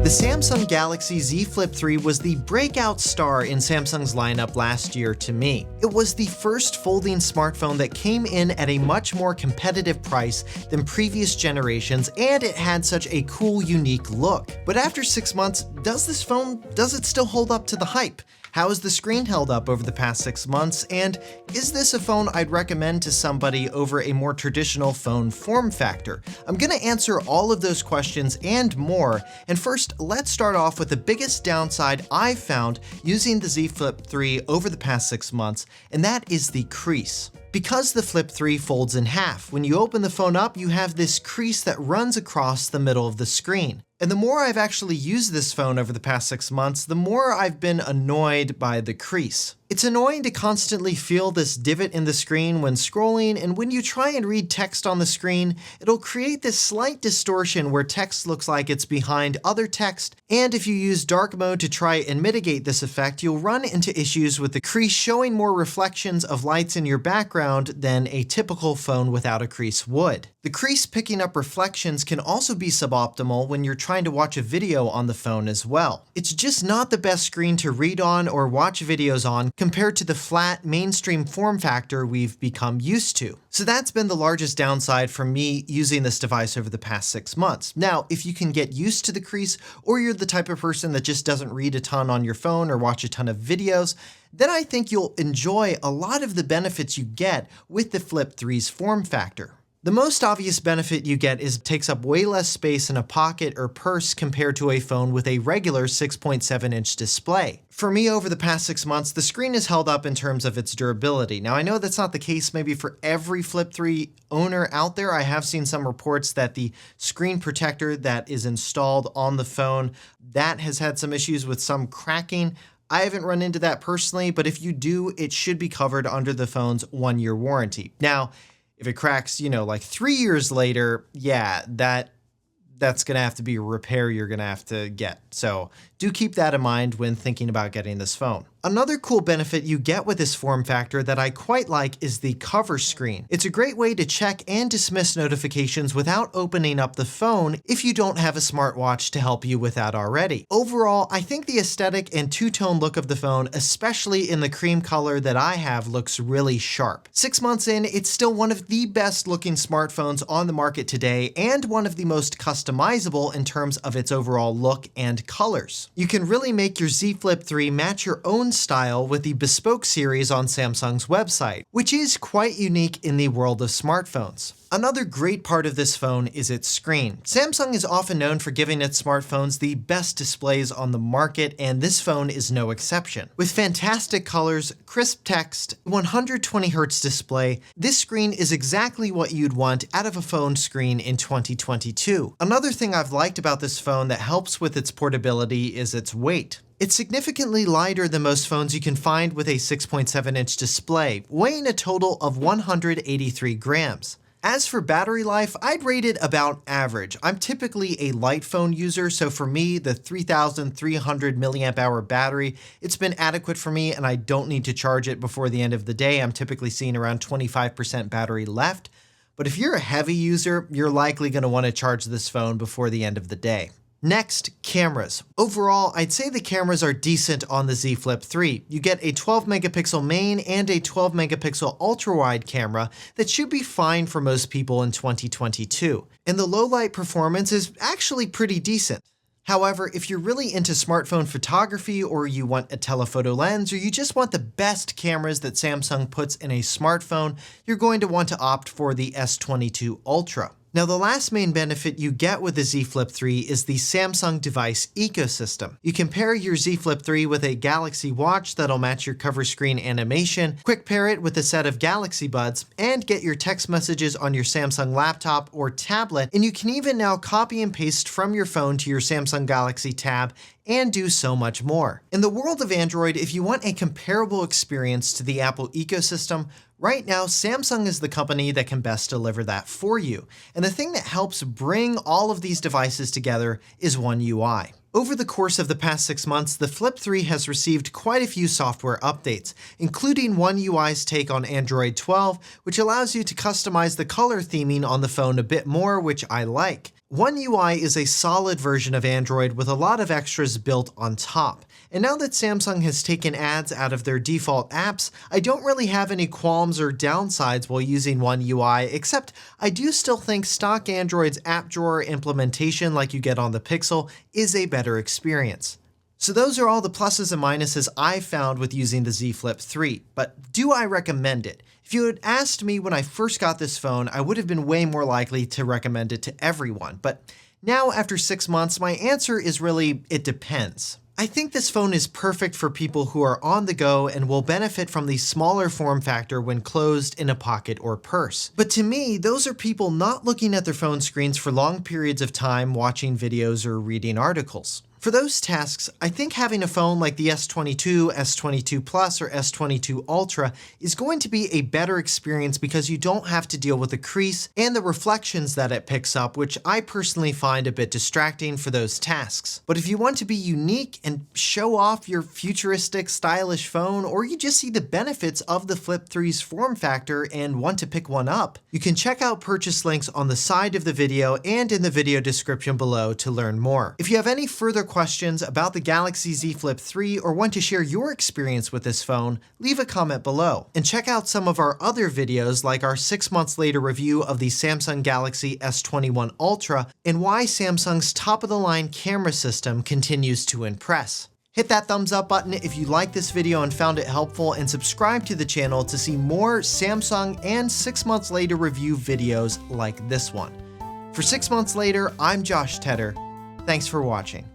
The Samsung Galaxy Z Flip 3 was the breakout star in Samsung's lineup last year to me. It was the first folding smartphone that came in at a much more competitive price than previous generations, and it had such a cool, unique look. But after 6 months, does it still hold up to the hype? How has the screen held up over the past 6 months? And is this a phone I'd recommend to somebody over a more traditional phone form factor? I'm gonna answer all of those questions and more. And first, let's start off with the biggest downside I've found using the Z Flip 3 over the past 6 months, and that is the crease. Because the Flip 3 folds in half, when you open the phone up, you have this crease that runs across the middle of the screen. And the more I've actually used this phone over the past 6 months, the more I've been annoyed by the crease. It's annoying to constantly feel this divot in the screen when scrolling, and when you try and read text on the screen, it'll create this slight distortion where text looks like it's behind other text, and if you use dark mode to try and mitigate this effect, you'll run into issues with the crease showing more reflections of lights in your background than a typical phone without a crease would. The crease picking up reflections can also be suboptimal when you're trying to watch a video on the phone as well. It's just not the best screen to read on or watch videos on compared to the flat, mainstream form factor we've become used to. So that's been the largest downside for me using this device over the past 6 months. Now, if you can get used to the crease, or you're the type of person that just doesn't read a ton on your phone or watch a ton of videos, then I think you'll enjoy a lot of the benefits you get with the Flip 3's form factor. The most obvious benefit you get is it takes up way less space in a pocket or purse compared to a phone with a regular 6.7-inch display. For me, over the past 6 months, the screen has held up in terms of its durability. Now, I know that's not the case maybe for every Flip 3 owner out there. I have seen some reports that the screen protector that is installed on the phone, that has had some issues with some cracking. I haven't run into that personally, but if you do, it should be covered under the phone's 1-year warranty. Now, if it cracks, like 3 years later, yeah, that's gonna have to be a repair you're gonna have to get. So do keep that in mind when thinking about getting this phone. Another cool benefit you get with this form factor that I quite like is the cover screen. It's a great way to check and dismiss notifications without opening up the phone if you don't have a smartwatch to help you with that already. Overall, I think the aesthetic and two-tone look of the phone, especially in the cream color that I have, looks really sharp. 6 months in, it's still one of the best looking smartphones on the market today and one of the most customizable in terms of its overall look and colors. You can really make your Z Flip 3 match your own style with the Bespoke series on Samsung's website, which is quite unique in the world of smartphones. Another great part of this phone is its screen. Samsung is often known for giving its smartphones the best displays on the market, and this phone is no exception. With fantastic colors, crisp text, 120Hz display, this screen is exactly what you'd want out of a phone screen in 2022. Another thing I've liked about this phone that helps with its portability is its weight. It's significantly lighter than most phones you can find with a 6.7-inch display, weighing a total of 183 grams. As for battery life, I'd rate it about average. I'm typically a light phone user, so for me, the 3,300 mAh battery, it's been adequate for me and I don't need to charge it before the end of the day. I'm typically seeing around 25% battery left. But if you're a heavy user, you're likely going to want to charge this phone before the end of the day. Next, cameras. Overall, I'd say the cameras are decent on the Z Flip 3. You get a 12 megapixel main and a 12 megapixel ultra-wide camera that should be fine for most people in 2022. And the low light performance is actually pretty decent. However, if you're really into smartphone photography, or you want a telephoto lens, or you just want the best cameras that Samsung puts in a smartphone, you're going to want to opt for the S22 Ultra. Now, the last main benefit you get with the Z Flip 3 is the Samsung device ecosystem. You can pair your Z Flip 3 with a Galaxy Watch that'll match your cover screen animation, quick pair it with a set of Galaxy Buds, and get your text messages on your Samsung laptop or tablet, and you can even now copy and paste from your phone to your Samsung Galaxy Tab and do so much more. In the world of Android, if you want a comparable experience to the Apple ecosystem, right now Samsung is the company that can best deliver that for you. And the thing that helps bring all of these devices together is One UI. Over the course of the past 6 months, the Flip 3 has received quite a few software updates, including One UI's take on Android 12, which allows you to customize the color theming on the phone a bit more, which I like. One UI is a solid version of Android with a lot of extras built on top. And now that Samsung has taken ads out of their default apps, I don't really have any qualms or downsides while using One UI, except I do still think stock Android's app drawer implementation like you get on the Pixel is a better experience. So those are all the pluses and minuses I've found with using the Z Flip 3, but do I recommend it? If you had asked me when I first got this phone, I would have been way more likely to recommend it to everyone, but now after 6 months, my answer is really, it depends. I think this phone is perfect for people who are on the go and will benefit from the smaller form factor when closed in a pocket or purse. But to me, those are people not looking at their phone screens for long periods of time watching videos or reading articles. For those tasks, I think having a phone like the S22, S22 Plus, or S22 Ultra is going to be a better experience because you don't have to deal with the crease and the reflections that it picks up, which I personally find a bit distracting for those tasks. But if you want to be unique and show off your futuristic, stylish phone, or you just see the benefits of the Flip 3's form factor and want to pick one up, you can check out purchase links on the side of the video and in the video description below to learn more. If you have any further questions about the Galaxy Z Flip 3 or want to share your experience with this phone, leave a comment below. And check out some of our other videos like our 6 months later review of the Samsung Galaxy S21 Ultra and why Samsung's top-of-the-line camera system continues to impress. Hit that thumbs up button if you liked this video and found it helpful, and subscribe to the channel to see more Samsung and 6 months later review videos like this one. For 6 months later, I'm Josh Tedder. Thanks for watching.